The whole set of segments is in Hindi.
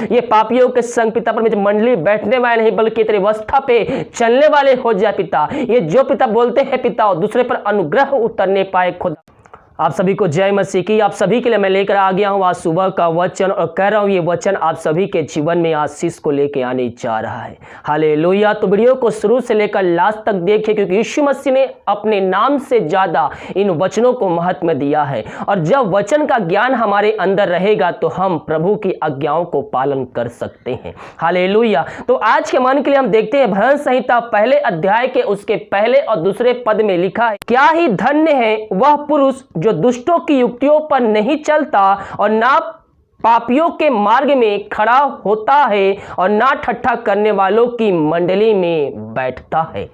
ये पापियों के संग पिता परमेश्वर मंडली बैठने वाले नहीं बल्कि तेरी व्यवस्था पे चलने वाले हो जाए पिता। ये जो पिता बोलते हैं पिता और दूसरे पर अनुग्रह उतरने पाए खुदा। आप सभी को जय मसीह की। आप सभी के लिए मैं लेकर आ गया हूँ आज सुबह का वचन और कह रहा हूँ ये वचन आप सभी के जीवन में आशीष को लेकर आने जा रहा है। हालेलुया। तो वीडियो को शुरू से लेकर लास्ट तक देखिए क्योंकि यीशु मसीह ने अपने नाम से ज़्यादा इन वचनों को महत्व दिया है और जब वचन का ज्ञान हमारे अंदर रहेगा तो हम प्रभु की आज्ञाओं को पालन कर सकते हैं। हालेलुया। तो आज के मन के लिए हम देखते हैं भजन संहिता पहले अध्याय के उसके पहले और दूसरे पद में लिखा है, क्या ही धन्य है वह पुरुष जो दुष्टों की युक्तियों पर नहीं चलता और ना पापियों के मार्ग में खड़ा होता है और ना ठट्ठा करने वालों की मंडली में बैठता है।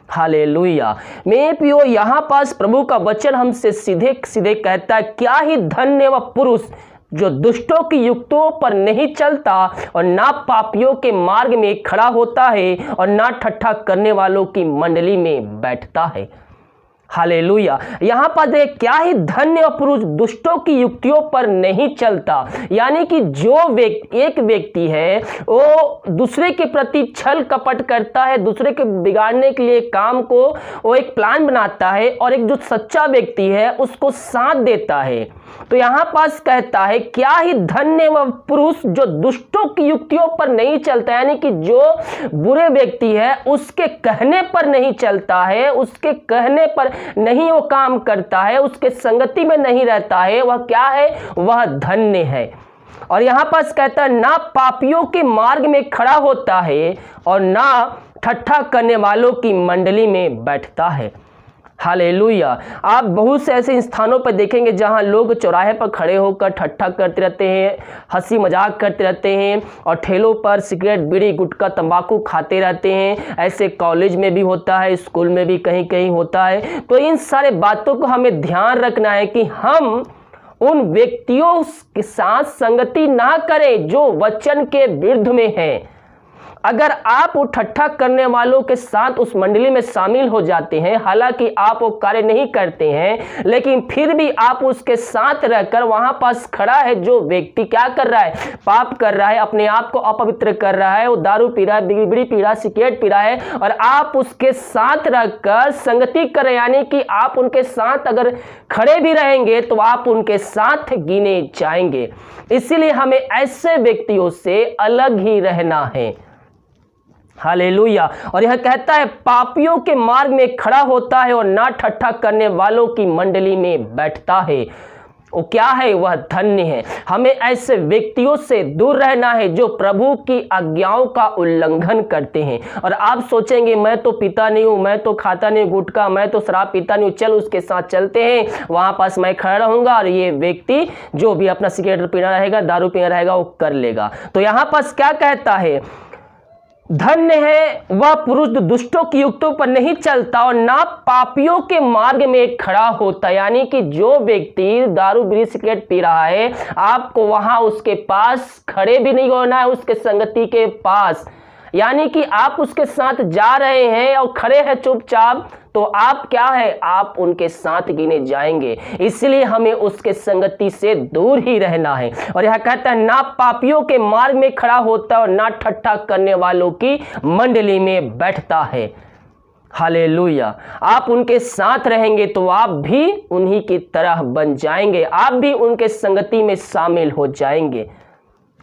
हालेलुया। मेरे प्रियो, यहाँ पास प्रभु का वचन हमसे सीधे सीधे कहता है, क्या ही धन्य वह पुरुष जो दुष्टों की युक्तियों पर नहीं चलता और ना पापियों के मार्ग में खड़ा होता है और ना ठट्ठा करने वालों की मंडली में बैठता है। हालेलुया। यहाँ पर देख, क्या ही धन्य पुरुष दुष्टों की युक्तियों पर नहीं चलता, यानी कि जो एक व्यक्ति है वो दूसरे के प्रति छल कपट करता है, दूसरे के बिगाड़ने के लिए काम को वो एक प्लान बनाता है और एक जो सच्चा व्यक्ति है उसको साथ देता है। तो यहाँ पास कहता है, क्या ही धन्य वह पुरुष जो दुष्टों की युक्तियों पर नहीं चलता, यानी कि जो बुरे व्यक्ति है उसके कहने पर नहीं चलता है, उसके कहने पर नहीं वो काम करता है, उसके संगति में नहीं रहता है, वह क्या है? वह धन्य है। और यहां पास कहता है, ना पापियों के मार्ग में खड़ा होता है और ना ठट्ठा करने वालों की मंडली में बैठता है। हालेलुया। आप बहुत से ऐसे स्थानों पर देखेंगे जहां लोग चौराहे पर खड़े होकर ठट्ठा करते रहते हैं, हंसी मजाक करते रहते हैं और ठेलों पर सिगरेट बीड़ी गुटखा तंबाकू खाते रहते हैं। ऐसे कॉलेज में भी होता है, स्कूल में भी कहीं कहीं होता है। तो इन सारे बातों को हमें ध्यान रखना है कि हम उन व्यक्तियों के साथ संगति ना करें जो वचन के विरुद्ध में हैं। अगर आप वो ठट्ठा करने वालों के साथ उस मंडली में शामिल हो जाते हैं, हालांकि आप वो कार्य नहीं करते हैं, लेकिन फिर भी आप उसके साथ रहकर वहां पास खड़ा है जो व्यक्ति क्या कर रहा है? पाप कर रहा है, अपने आप को अपवित्र कर रहा है, वो दारू पी रहा है, बीड़ी पी रहा है, सिगरेट पी रहा है और आप उसके साथ रहकर संगति कर रहे हैं, यानी कि आप उनके साथ अगर खड़े भी रहेंगे तो आप उनके साथ गिने जाएंगे। इसीलिए हमें ऐसे व्यक्तियों से अलग ही रहना है। हालेलुया। और यह कहता है, पापियों के मार्ग में खड़ा होता है और ना ठट्ठा करने वालों की मंडली में बैठता है। वो क्या है? वह धन्य है। हमें ऐसे व्यक्तियों से दूर रहना है जो प्रभु की आज्ञाओं का उल्लंघन करते हैं। और आप सोचेंगे, मैं तो पीता नहीं हूं, मैं तो खाता नहीं गुटखा, मैं तो शराब पीता नहीं हूं, चल उसके साथ चलते हैं, वहां पास मैं खड़ा रहूंगा और ये व्यक्ति जो भी अपना सिगरेट पीना रहेगा, दारू पीना रहेगा, वो कर लेगा। तो यहां पास क्या कहता है? धन्य है वह पुरुष दुष्टों की युक्तियों पर नहीं चलता और ना पापियों के मार्ग में खड़ा होता, यानी कि जो व्यक्ति दारू बीड़ी सिगरेट पी रहा है, आपको वहां उसके पास खड़े भी नहीं होना है, उसके संगति के पास, यानी कि आप उसके साथ जा रहे हैं और खड़े हैं चुपचाप, तो आप क्या है? आप उनके साथ गिने जाएंगे। इसलिए हमें उसके संगति से दूर ही रहना है। और यह कहता है, ना पापियों के मार्ग में खड़ा होता और ना ठट्ठा करने वालों की मंडली में बैठता है। हालेलुया। आप उनके साथ रहेंगे तो आप भी उन्हीं की तरह बन जाएंगे, आप भी उनके संगति में शामिल हो जाएंगे।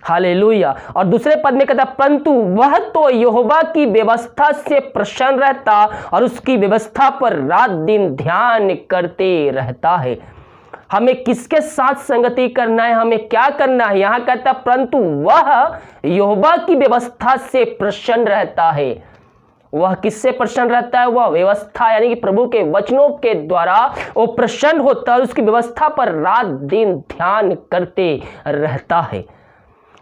हालेलुया। और दूसरे पद में कहता, परंतु वह तो यहोवा की व्यवस्था से प्रसन्न रहता और उसकी व्यवस्था पर रात दिन ध्यान करते रहता है। हमें किसके साथ संगति करना है? हमें क्या करना है? यहां कहता, परंतु वह यहोवा की व्यवस्था से प्रसन्न रहता है। वह किससे प्रसन्न रहता है? वह व्यवस्था, यानी कि प्रभु के वचनों के द्वारा वो प्रसन्न होता है, उसकी व्यवस्था पर रात दिन ध्यान करते रहता है।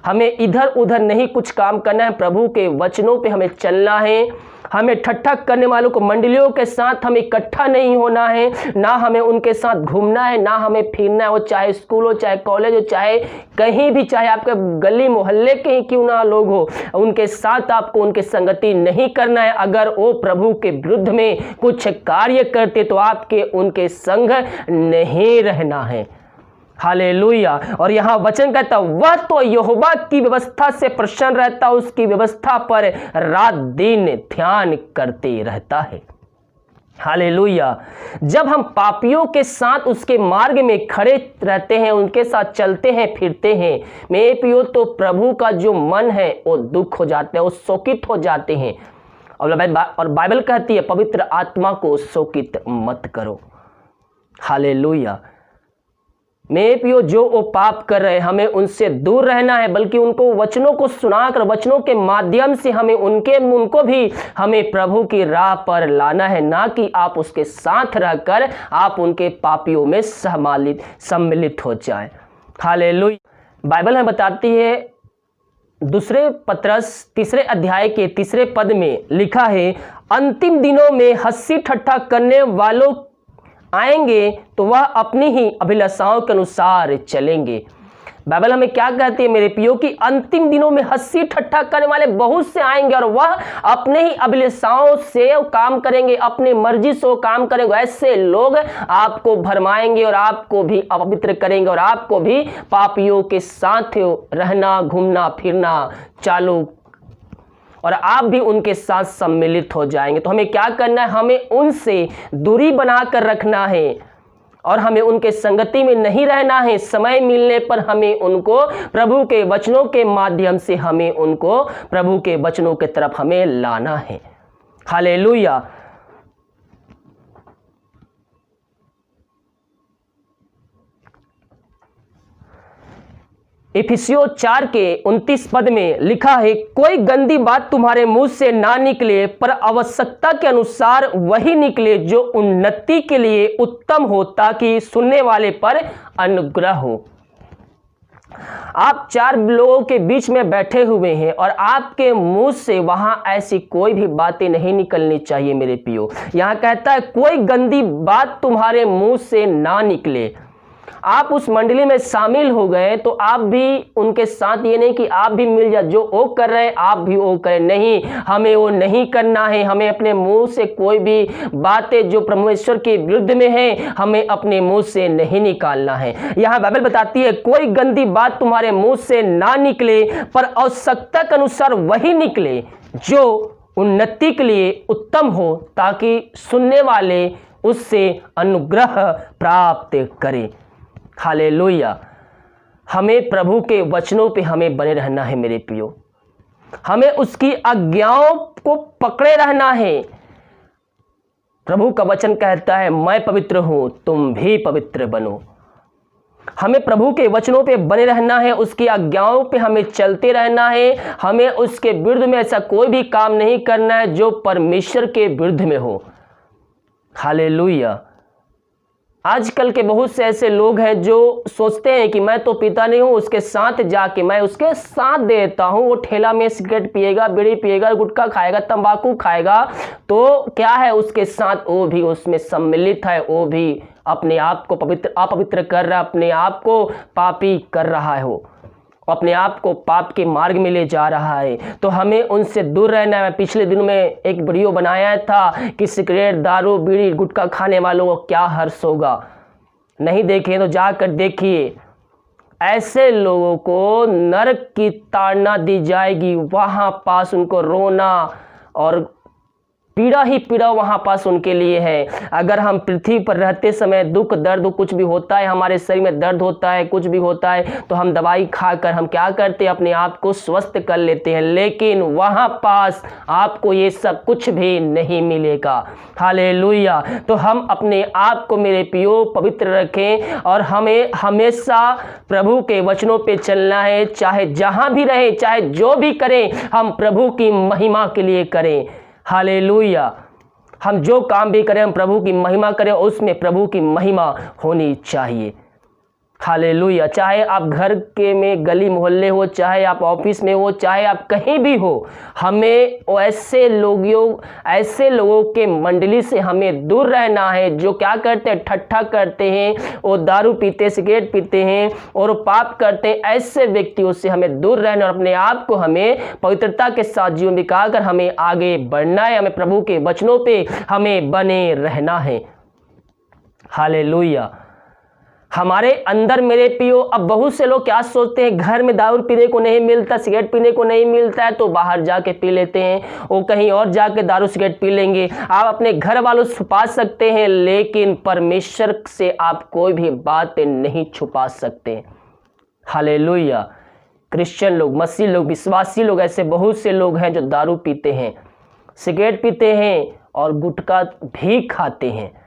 हमें इधर उधर नहीं कुछ काम करना है, प्रभु के वचनों पे हमें चलना है। हमें ठट्ठा करने वालों को मंडलियों के साथ हमें इकट्ठा नहीं होना है, ना हमें उनके साथ घूमना है, ना हमें फिरना है। वो चाहे स्कूल हो, चाहे कॉलेज हो, चाहे कहीं भी, चाहे आपके गली मोहल्ले के ही क्यों ना लोग हो, उनके साथ आपको उनके संगति नहीं करना है। अगर वो प्रभु के विरुद्ध में कुछ कार्य करते तो आपके उनके संग नहीं रहना है। हालेलुया। और यहाँ वचन कहता वह तो यहोवा की व्यवस्था से प्रसन्न रहता, उसकी व्यवस्था पर रात दिन ध्यान करते रहता है। हालेलुया। जब हम पापियों के साथ उसके मार्ग में खड़े रहते हैं, उनके साथ चलते हैं फिरते हैं मेरे प्रियो, तो प्रभु का जो मन है वो दुख हो जाता है, वो शोकित हो जाते हैं। और बाइबल कहती है पवित्र आत्मा को शोकित मत करो। हालेलुया। मेरे प्रियो, जो वो पाप कर रहे हैं हमें उनसे दूर रहना है, बल्कि उनको वचनों को सुनाकर वचनों के माध्यम से हमें उनको भी हमें प्रभु की राह पर लाना है, ना कि आप उसके साथ रहकर आप उनके पापियों में सम्मिलित हो जाए। हालेलुया। बाइबल हमें बताती है दूसरे पत्रस 3 अध्याय के 3 पद में लिखा है, अंतिम दिनों में हंसी ठट्ठा करने वालों आएंगे तो वह अपनी ही अभिलाषाओं के अनुसार चलेंगे। बाइबल हमें क्या कहती है मेरे प्रियो कि अंतिम दिनों में हंसी ठट्ठा करने वाले बहुत से आएंगे और वह अपने ही अभिलाषाओं से काम करेंगे, अपनी मर्जी से काम करेंगे। ऐसे लोग आपको भरमाएंगे और आपको भी अपवित्र करेंगे और आपको भी पापियों के साथ रहना घूमना फिरना चालू, और आप भी उनके साथ सम्मिलित हो जाएंगे। तो हमें क्या करना है, हमें उनसे दूरी बनाकर रखना है और हमें उनके संगति में नहीं रहना है। समय मिलने पर हमें उनको प्रभु के वचनों के माध्यम से हमें उनको प्रभु के वचनों की तरफ हमें लाना है। हालेलुया। इफिसियों 4 के 29 पद में लिखा है, कोई गंदी बात तुम्हारे मुंह से ना निकले, पर आवश्यकता के अनुसार वही निकले जो उन्नति के लिए उत्तम हो, ताकि सुनने वाले पर अनुग्रह हो। आप 4 लोगों के बीच में बैठे हुए हैं और आपके मुंह से वहां ऐसी कोई भी बातें नहीं निकलनी चाहिए मेरे प्रियो। यहां कहता है कोई गंदी बात तुम्हारे मुंह से ना निकले। आप उस मंडली में शामिल हो गए तो आप भी उनके साथ, ये नहीं कि आप भी मिल जाए, जो वो कर रहे हैं आप भी वो करें, नहीं, हमें वो नहीं करना है। हमें अपने मुंह से कोई भी बातें जो परमेश्वर के विरुद्ध में है हमें अपने मुंह से नहीं निकालना है। यहाँ बाइबल बताती है कोई गंदी बात तुम्हारे मुंह से ना निकले, पर आवश्यकता के अनुसार वही निकले जो उन्नति के लिए उत्तम हो, ताकि सुनने वाले उससे अनुग्रह प्राप्त करें। हालेलुया। हमें प्रभु के वचनों पे हमें बने रहना है मेरे प्रियो, हमें उसकी आज्ञाओं को पकड़े रहना है। प्रभु का वचन कहता है मैं पवित्र हूं तुम भी पवित्र बनो। हमें प्रभु के वचनों पे बने रहना है, उसकी आज्ञाओं पे हमें चलते रहना है। हमें उसके विरुद्ध में ऐसा कोई भी काम नहीं करना है जो परमेश्वर के विरुद्ध में हो। हालेलुया। आजकल के बहुत से ऐसे लोग हैं जो सोचते हैं कि मैं तो पीता नहीं हूं, उसके साथ जाके मैं उसके साथ देता हूं, वो ठेला में सिगरेट पिएगा, बीड़ी पिएगा, गुटखा खाएगा, तंबाकू खाएगा, तो क्या है उसके साथ वो भी उसमें सम्मिलित है, वो भी अपने आप को अपवित्र कर रहा है, अपने आप को पापी कर रहा है, वो अपने आप को पाप के मार्ग में ले जा रहा है। तो हमें उनसे दूर रहना है। पिछले दिनों में एक वीडियो बनाया था कि सिगरेट, दारू, बीड़ी, गुटखा खाने वालों को क्या हर्ष होगा। नहीं देखे तो जाकर देखिए। ऐसे लोगों को नरक की ताड़ना दी जाएगी, वहां पास उनको रोना और पीड़ा ही पीड़ा वहां पास उनके लिए है। अगर हम पृथ्वी पर रहते समय दुख दर्द कुछ भी होता है, हमारे शरीर में दर्द होता है, कुछ भी होता है, तो हम दवाई खाकर हम क्या करते हैं, अपने आप को स्वस्थ कर लेते हैं। लेकिन वहां पास आपको ये सब कुछ भी नहीं मिलेगा। हालेलुया। तो हम अपने आप को मेरे प्रियो पवित्र रखें और हमें हमेशा प्रभु के वचनों पे चलना है। चाहे जहां भी रहे, चाहे जो भी करें, हम प्रभु की महिमा के लिए करें। हालेलुया। हम जो काम भी करें हम प्रभु की महिमा करें, उसमें प्रभु की महिमा होनी चाहिए। हालेलुया। चाहे आप घर के में गली मोहल्ले हो, चाहे आप ऑफिस में हो, चाहे आप कहीं भी हो, हमें ऐसे लोगों के मंडली से हमें दूर रहना है जो क्या करते हैं, ठट्ठा करते हैं, वो दारू पीते, सिगरेट पीते हैं और पाप करते हैं। ऐसे व्यक्तियों से हमें दूर रहना और अपने आप को हमें पवित्रता के साथ जीवन बिताकर हमें आगे बढ़ना है। हमें प्रभु के वचनों पे हमें बने रहना है। हालेलुया। हमारे अंदर मेरे पियो, अब बहुत से लोग क्या सोचते हैं, घर में दारू पीने को नहीं मिलता, सिगरेट पीने को नहीं मिलता है तो बाहर जाके पी लेते हैं, वो कहीं और जाके दारू सिगरेट पी लेंगे। आप अपने घर वालों से छुपा सकते हैं, लेकिन परमेश्वर से आप कोई भी बात नहीं छुपा सकते। हालेलुया। क्रिश्चियन लोग, मसीह लोग, विश्वासी लोग, ऐसे बहुत से लोग हैं जो दारू पीते हैं, सिगरेट पीते हैं और गुटखा भी खाते हैं।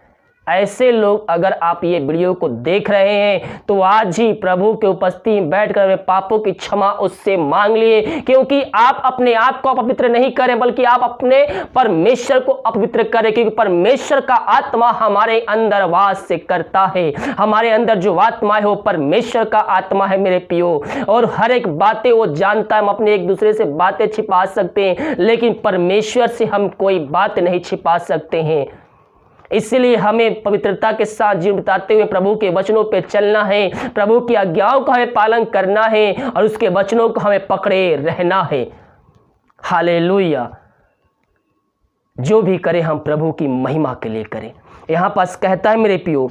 ऐसे लोग अगर आप ये वीडियो को देख रहे हैं तो आज ही प्रभु के उपस्थिति में बैठकर वे पापों की क्षमा उससे मांग लिए, क्योंकि आप अपने आप को अपवित्र नहीं करें बल्कि आप अपने परमेश्वर को अपवित्र करें, क्योंकि परमेश्वर का आत्मा हमारे अंदर वास से करता है। हमारे अंदर जो आत्मा है वो परमेश्वर का आत्मा है मेरे पियो, और हर एक बातें वो जानता है। हम अपने एक दूसरे से बातें छिपा सकते हैं, लेकिन परमेश्वर से हम कोई बात नहीं छिपा सकते हैं। इसलिए हमें पवित्रता के साथ जीवन बिताते हुए प्रभु के वचनों पे चलना है, प्रभु की आज्ञाओं का हमें पालन करना है और उसके वचनों को हमें पकड़े रहना है। हालेलुया। जो भी करें हम प्रभु की महिमा के लिए करें। यहां पास कहता है मेरे पियो,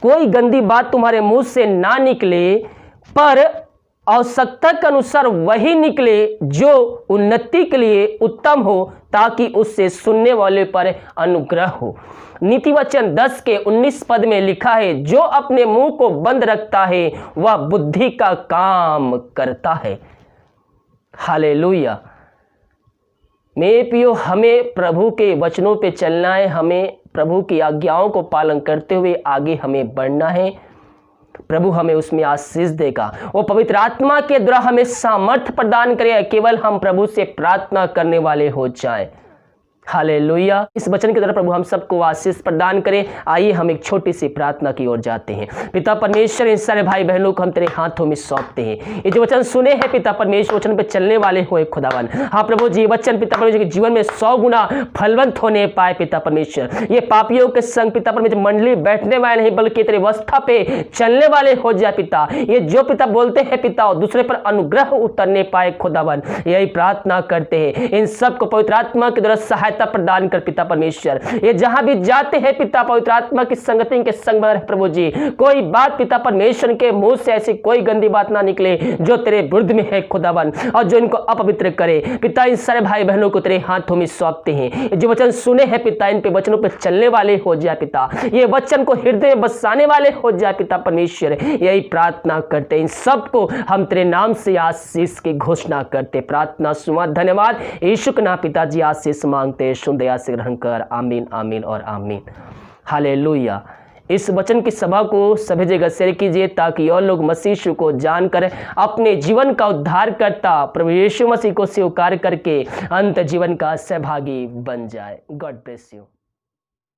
कोई गंदी बात तुम्हारे मुंह से ना निकले, पर आवश्यकता के अनुसार वही निकले जो उन्नति के लिए उत्तम हो, ताकि उससे सुनने वाले पर अनुग्रह हो। नीति वचन 10 के 19 पद में लिखा है, जो अपने मुंह को बंद रखता है वह बुद्धि का काम करता है। हालेलुया। मेरे पियो, हमें प्रभु के वचनों पे चलना है, हमें प्रभु की आज्ञाओं को पालन करते हुए आगे हमें बढ़ना है। प्रभु हमें उसमें आशीष देगा, वो पवित्र आत्मा के द्वारा हमें सामर्थ्य प्रदान करेगा, केवल हम प्रभु से प्रार्थना करने वाले हो जाएं। हालेलुया। इस वचन के द्वारा प्रभु हम सबको आशीष प्रदान करें। आइए हम एक छोटी सी प्रार्थना की ओर जाते हैं। पिता परमेश्वर, इन सारे भाई बहनों को हम तेरे हाथों में सौंपते हैं। ये जो वचन सुने हैं पिता परमेश्वर, वचन पे चलने वाले हो खुदावन। हाँ प्रभु जी, वचन पिता परमेश्वर के जीवन में 100 गुना फलवंत होने पाए पिता परमेश्वर। ये पापियों के संग पिता परमेश्वर मंडली बैठने वाले नहीं बल्कि तेरे व्यवस्था पे चलने वाले हो जाए पिता। ये जो पिता बोलते हैं पिता, और दूसरे पर अनुग्रह उतरने पाए खुदावन, यही प्रार्थना करते हैं। इन सबको पवित्र आत्मा के द्वारा सहायता प्रदान कर पिता परमेश्वर। ये जहां भी जाते हैं पिता, पवित्र आत्मा की संगति के संग में रहे प्रभु जी। कोई बात पिता परमेश्वर के मुंह से ऐसी कोई गंदी बात ना निकले जो तेरे विरुद्ध में है खुदावन, और जो इनको अपवित्र करे पिता। इन सारे भाई बहनों को तेरे हाथों में सौंपते हैं। जो वचन सुने हैं पिता, इन पे वचनों पे चलने वाले हो जाए पिता। ये वचन को हृदय में बसाने वाले हो जाए पिता परमेश्वर। यही प्रार्थना करते, इन सबको हम तेरे नाम से आशीष की घोषणा करते। प्रार्थना सुना, धन्यवाद यीशु के नाम पिताजी आशीष मांगते, सुन दया से ग्रहण कर। आमीन, आमीन और आमीन। हालेलुया। इस वचन की सभा को सभी जगह शेयर कीजिए, ताकि और लोग मसीह यीशु को जानकर अपने जीवन का उद्धार करता प्रभु यीशु मसीह को स्वीकार करके अंत जीवन का सहभागी बन जाए। God bless you.